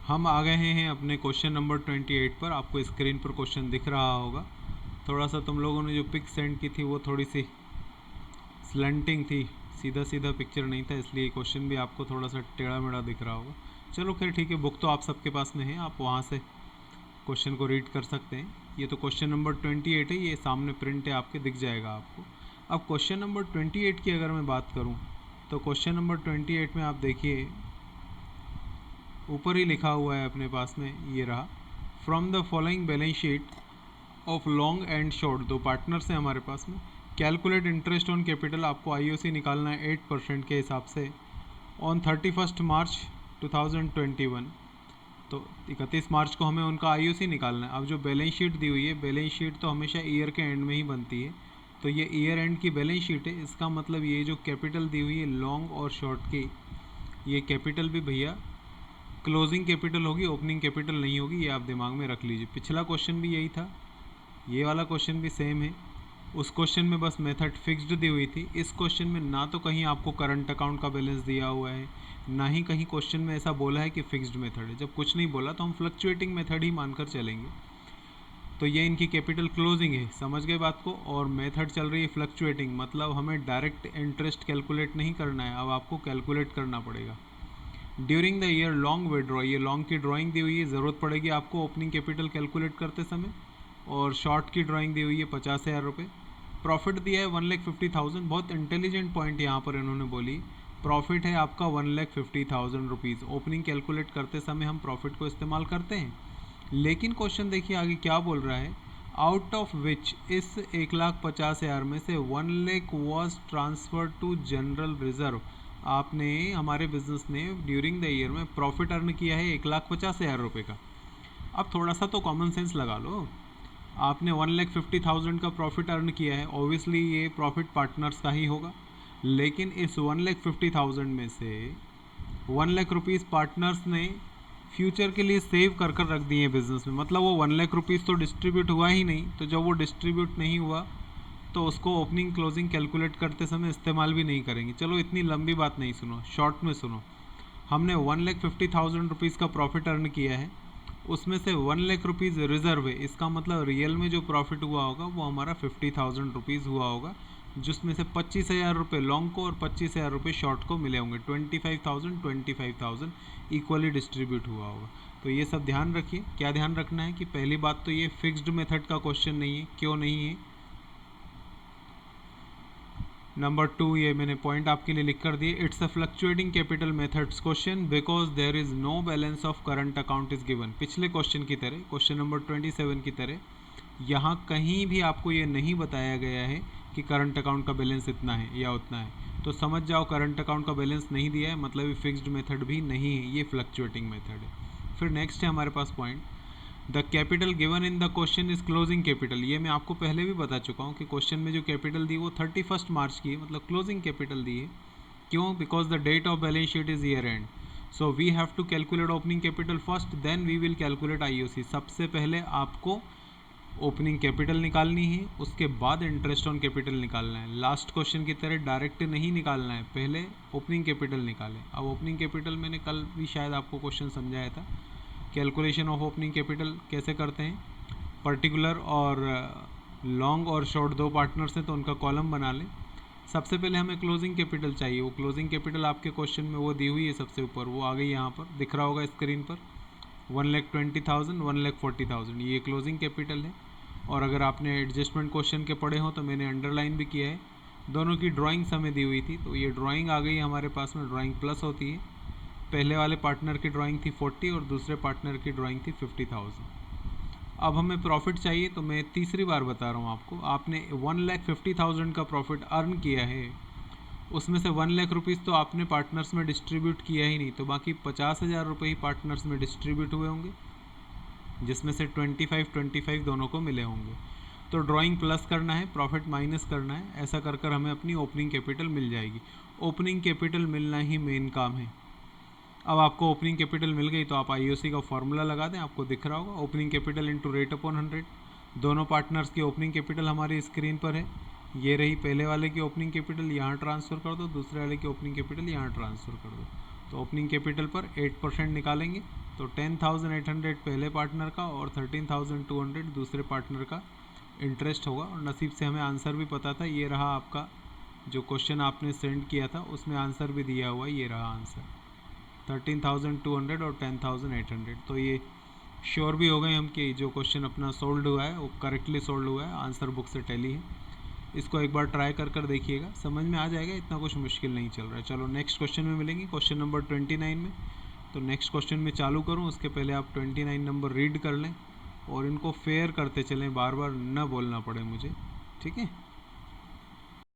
हम आ गए हैं अपने क्वेश्चन नंबर 28 पर। आपको स्क्रीन पर क्वेश्चन दिख रहा होगा। थोड़ा सा तुम लोगों ने जो पिक सेंड की थी वो थोड़ी सी स्लंटिंग थी, सीधा सीधा पिक्चर नहीं था, इसलिए क्वेश्चन भी आपको थोड़ा सा टेढ़ा मेढ़ा दिख रहा होगा। चलो खैर ठीक है, बुक तो आप सबके पास में है, आप वहाँ से क्वेश्चन को रीड कर सकते हैं। ये तो क्वेश्चन नंबर 28 है, ये सामने प्रिंट है आपके, दिख जाएगा आपको। अब क्वेश्चन नंबर 28 की अगर मैं बात करूँ तो क्वेश्चन नंबर 28 में आप देखिए ऊपर ही लिखा हुआ है अपने पास में, ये रहा। From the following balance sheet of long and short, दो पार्टनर्स हैं हमारे पास में। कैलकुलेट इंटरेस्ट ऑन कैपिटल, आपको आईओसी निकालना है 8% के हिसाब से ऑन 31 मार्च 2021। तो 31 मार्च को हमें उनका आईओसी निकालना है। अब जो बैलेंस शीट दी हुई है, बैलेंस शीट तो हमेशा ईयर के एंड में ही बनती है, तो ये ईयर एंड की बैलेंस शीट है। इसका मतलब ये जो कैपिटल दी हुई है लॉन्ग और शॉर्ट की, ये कैपिटल भी भैया क्लोजिंग कैपिटल होगी, ओपनिंग कैपिटल नहीं होगी, ये आप दिमाग में रख लीजिए। पिछला क्वेश्चन भी यही था, ये वाला क्वेश्चन भी सेम है। उस क्वेश्चन में बस मेथड फिक्स्ड दी हुई थी। इस क्वेश्चन में ना तो कहीं आपको करंट अकाउंट का बैलेंस दिया हुआ है, ना ही कहीं क्वेश्चन में ऐसा बोला है कि फिक्स्ड मेथड है। जब कुछ नहीं बोला तो हम फ्लक्चुएटिंग मेथड ही मानकर चलेंगे। तो ये इनकी कैपिटल क्लोजिंग है, समझ गए बात को। और मेथड चल रही है फ्लक्चुएटिंग, मतलब हमें डायरेक्ट इंटरेस्ट कैलकुलेट नहीं करना है, अब आपको कैलकुलेट करना पड़ेगा। During the year long withdraw, ये लॉन्ग की ड्राइंग दी हुई है, ज़रूरत पड़ेगी आपको ओपनिंग कैपिटल कैलकुलेट करते समय। और शॉर्ट की ड्राइंग दी हुई है 50,000 रुपये। प्रॉफिट दिया है 1,50,000। बहुत इंटेलिजेंट पॉइंट यहाँ पर इन्होंने बोली, प्रॉफिट है आपका 1,50,000 रुपीज़। ओपनिंग कैलकुलेट करते समय हम प्रॉफिट को इस्तेमाल करते हैं, लेकिन क्वेश्चन देखिए आगे क्या बोल रहा है। आउट ऑफ विच, इस 1,50,000 में से 1 lakh was transfer to general reserve. आपने, हमारे बिजनेस ने ड्यूरिंग द ईयर में प्रॉफिट अर्न किया है 1,50,000 रुपये का। अब थोड़ा सा तो कॉमन सेंस लगा लो। आपने 1,50,000 का प्रॉफिट अर्न किया है, ऑब्वियसली ये प्रॉफिट पार्टनर्स का ही होगा। लेकिन इस 1,50,000 में से 1 लाख रुपीज़ पार्टनर्स ने फ्यूचर के लिए सेव कर कर रख दिए बिजनेस में। मतलब वो 1 लाख रुपीज़ तो डिस्ट्रीब्यूट हुआ ही नहीं, तो जब वो डिस्ट्रीब्यूट नहीं हुआ तो उसको ओपनिंग क्लोजिंग कैलकुलेट करते समय इस्तेमाल भी नहीं करेंगे। चलो इतनी लंबी बात नहीं सुनो, शॉर्ट में सुनो। हमने 1,50,000 रुपीज़ का प्रॉफिट अर्न किया है, उसमें से 1 लाख रुपीज़ रिजर्व है। इसका मतलब रियल में जो प्रॉफिट हुआ होगा वो हमारा 50,000 रुपीज़ हुआ होगा, जिसमें से 25,000 रुपये लॉन्ग को और 25,000 रुपये शॉर्ट को मिले होंगे। 25,000 इक्वली डिस्ट्रीब्यूट हुआ होगा। तो ये सब ध्यान रखिए। क्या ध्यान रखना है कि पहली बात तो ये फिक्स्ड मेथड का क्वेश्चन नहीं है। क्यों नहीं है? नंबर 2, ये मैंने पॉइंट आपके लिए लिख कर दिए। It's a fluctuating capital methods question because there is no balance of current account is given. पिछले क्वेश्चन की तरह, क्वेश्चन नंबर 27 की तरह, यहाँ कहीं भी आपको ये नहीं बताया गया है कि करंट अकाउंट का बैलेंस इतना है या उतना है। तो समझ जाओ करंट अकाउंट का बैलेंस नहीं दिया है, मतलब ये फिक्स्ड मेथड भी नहीं है, ये फ्लक्चुएटिंग मेथड है। फिर नेक्स्ट है हमारे पास point, the capital given in the question is closing capital. ये मैं आपको पहले भी बता चुका हूँ कि क्वेश्चन में जो कैपिटल दी वो 31 मार्च की है, मतलब क्लोजिंग कैपिटल दी है। क्यों? Because the date of balance sheet is year end, so we have to calculate opening capital first, then we will calculate IOC. सबसे पहले आपको ओपनिंग कैपिटल निकालनी है, उसके बाद इंटरेस्ट ऑन कैपिटल निकालना है। लास्ट क्वेश्चन की तरह डायरेक्ट नहीं निकालना है, पहले ओपनिंग कैपिटल निकालें। अब ओपनिंग कैपिटल मैंने कल भी शायद आपको क्वेश्चन समझाया था। कैलकुलेशन ऑफ ओपनिंग कैपिटल कैसे करते हैं, पर्टिकुलर और लॉन्ग और शॉर्ट दो पार्टनर्स हैं तो उनका कॉलम बना लें। सबसे पहले हमें क्लोजिंग कैपिटल चाहिए। वो क्लोजिंग कैपिटल आपके क्वेश्चन में वो दी हुई है सबसे ऊपर, वो आ गई, यहाँ पर दिख रहा होगा स्क्रीन पर। 1,20,000, 1,40,000 ये क्लोजिंग कैपिटल है। और अगर आपने एडजस्टमेंट क्वेश्चन के पढ़े हो तो मैंने अंडरलाइन भी किया है। दोनों की ड्राइंग्स हमें दी हुई थी, तो ये ड्राइंग आ गई हमारे पास में। ड्राइंग प्लस होती है। पहले वाले पार्टनर की ड्राइंग थी 40 और दूसरे पार्टनर की ड्राइंग थी 50,000। अब हमें प्रॉफिट चाहिए, तो मैं तीसरी बार बता रहा हूँ आपको, आपने 1,50,000 का प्रॉफिट अर्न किया है, उसमें से 1 लाख रुपीज़ तो आपने पार्टनर्स में डिस्ट्रीब्यूट किया ही नहीं, तो बाकी 50,000 रुपये ही पार्टनर्स में डिस्ट्रीब्यूट हुए होंगे, जिसमें से 25 दोनों को मिले होंगे। तो ड्राइंग प्लस करना है, प्रॉफिट माइनस करना है, ऐसा कर कर हमें अपनी ओपनिंग कैपिटल मिल जाएगी। ओपनिंग कैपिटल मिलना ही मेन काम है। अब आपको ओपनिंग कैपिटल मिल गई तो आप आईओसी का फॉर्मूला लगा दें, आपको दिख रहा होगा, opening capital into rate upon 100। दोनों पार्टनर्स की ओपनिंग कैपिटल हमारी स्क्रीन पर है। ये रही पहले वाले की ओपनिंग कैपिटल, यहाँ ट्रांसफ़र कर दो, दूसरे वाले की ओपनिंग कैपिटल यहाँ ट्रांसफ़र कर दो। तो ओपनिंग कैपिटल पर 8% निकालेंगे, तो 10,800 पहले पार्टनर का और 13,200 दूसरे पार्टनर का इंटरेस्ट होगा। और नसीब से हमें आंसर भी पता था, ये रहा आपका जो क्वेश्चन आपने सेंड किया था उसमें आंसर भी दिया हुआ है, ये रहा आंसर 13,200 और 10,800। तो ये श्योर भी हो गए हम कि जो क्वेश्चन अपना सोल्व हुआ है वो करेक्टली सोल्व हुआ है, आंसर बुक से टैली है। इसको एक बार ट्राई कर देखिएगा, समझ में आ जाएगा, इतना कुछ मुश्किल नहीं चल रहा है। चलो नेक्स्ट क्वेश्चन में मिलेंगे, क्वेश्चन नंबर 29 में। तो नेक्स्ट क्वेश्चन में चालू करूँ उसके पहले आप 29 नंबर रीड कर लें और इनको फेयर करते चलें, बार बार न बोलना पड़े मुझे, ठीक है।